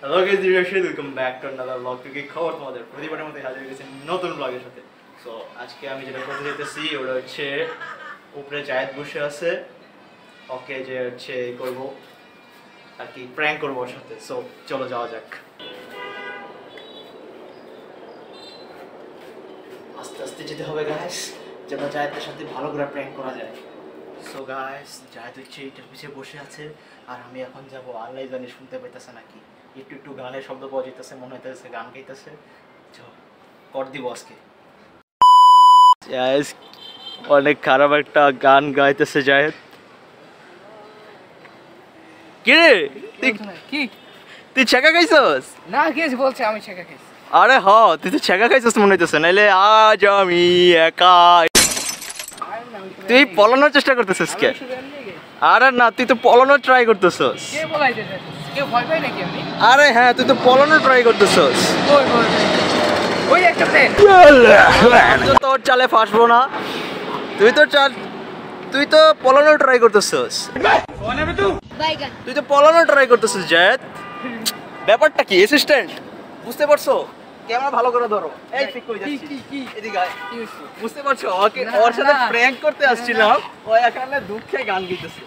Hello guys, welcome back to another blog. কি খবর তোমাদের? প্রতিবারের মতো হাজির হয়ে গেছি নতুন ব্লগের সাথে। সো আজকে আমি যেটা করতে যেতেছি ওটা হচ্ছে উপরে জায়েদ বসে আছে, ওকে যে হচ্ছে করবো আর কি, প্র্যাঙ্ক করবো ওর সাথে। সো চলো যাওয়া যাক। আস্তে আস্তে যেতে হবে গাইস, যেন জায়েদের সাথে ভালো করে প্র্যাঙ্ক করা যায়। সো গাইস, জায়েদ হচ্ছে এটার পিছিয়ে বসে আছে আর আমি এখন যাবো। আল্লাহ জানি শুনতে পাইতেছে নাকি, একটু একটু গানের শব্দ পাওয়া যেতেছে, মনে হইতেছে গান গাইতেছে। কর দিব আজকে। অনেক খারাপ একটা গান গাইতেছে জায়েদ। কি রে তুই ছেঁকা খাইছস? না গেছ বলছে আমি ছেঁকা খাইছি। আরে হ, তুই তো ছেঁকা খাইছস মনে হইতেছে, নাইলে আজ আমি একা। তুই পলানোর চেষ্টা করতেছিস কে? আরে না, তুই তো পলানোর ট্রাই করতেছস। কে বলাইতেছে? কে ভয় পায় নাকি আমি? আরে হ্যাঁ, তুই তো পলানোর ট্রাই করতেছস। ওই একটা প্লেন। তোর চালে ফাঁসবো না। তুই তো পলানোর ট্রাই করতেছস। তুই তো পলানোর ট্রাই করতেছস জায়েদ। ব্যাপারটা কি অ্যাসিস্ট্যান্ট? বুঝতে পারছো? ক্যামেরা ভালো করে ধরো। এই ঠিক কই যাচ্ছিস? এদিকে আয়। বুঝতে পারছো? ওর সাথে প্র্যাঙ্ক করতে আসছিলাম, ও এখানে দুঃখে গান গাইতেছে।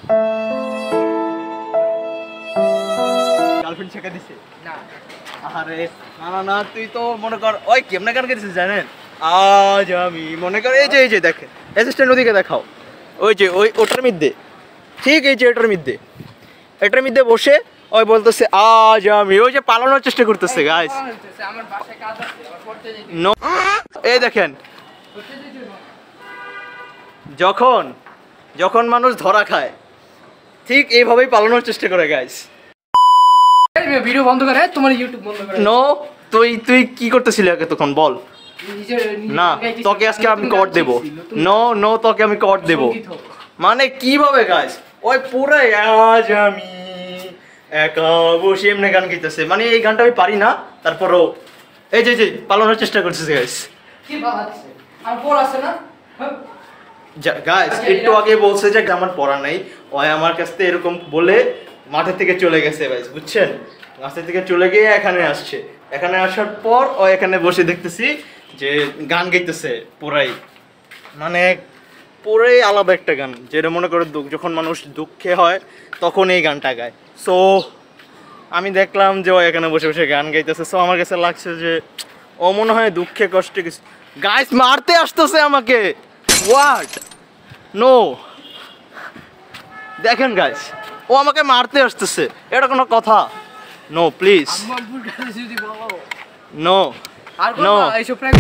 গার্লফ্রেন্ড ছেঁকা দিছে? না। আরে না না, তুই তো মনে কর ওই কেমনে গান গাইতেছিস জানেন? আজ আমি মনে কর এই যে দেখেন, অ্যাসিস্ট্যান্ট ওদিকে দেখাও, ওই যে ওটার মধ্যে, ঠিক এই যে এটার মধ্যে বসে ওই বলতেছে আজ আমি, ওই যে পালানোর চেষ্টা করতেছে গাইস। আমার বাসায় কাজ আছে, আমার পড়তে যেতে। নো, এই দেখেন, যখন মানুষ ধরা খায় ঠিক এইভাবেই পালানোর চেষ্টা করে গাইস। ভিডিও বন্ধ করে, তোমার ইউটিউব বন্ধ করে। নো, তুই কি করতেছিলি আগে তখন বল? না, তোকে আজকে আমি কর দেব। নো, তোকে আমি কর দেব। মানে কিভাবে গাইস, ওই পুরো আজ আমি একা বসে এমনি গান গাইতেছে। মানে এই গানটা আমি পারি না, তারপরও এই যে পালানোর চেষ্টা করতেছে গাইস। কি বাবাচ্ছে? আর পড় আছে না? গাইস একটু আগে বলছে যে আমার পড়া নাই, ওই আমার কাছ থেকে এরকম বলে মাঠের থেকে চলে গেছে গাইস, বুঝছেন? মাঠের থেকে চলে গিয়ে এখানে আসছে। এখানে আসার পর ও এখানে বসে দেখতেছি যে গান গাইতেছে পুরাই আলাদা একটা গান, যেটা মনে করে যখন মানুষ দুঃখে হয় তখন এই গানটা গায়। সো আমি দেখলাম যে ও এখানে বসে বসে গান গাইতেছে। সো আমার কাছে লাগছে যে ও মনে হয় দুঃখে কষ্টে কিছু গাইস মারতে আসতেছে আমাকে। হোয়াট? নো, দেখেন গাইস, ও আমাকে মারতে আসতেছে, এটা কোনো কথা? নো প্লিজ, আম্মা বুড় গালি যদি বলো। নো আর কোনো এইসব প্র্যাঙ্ক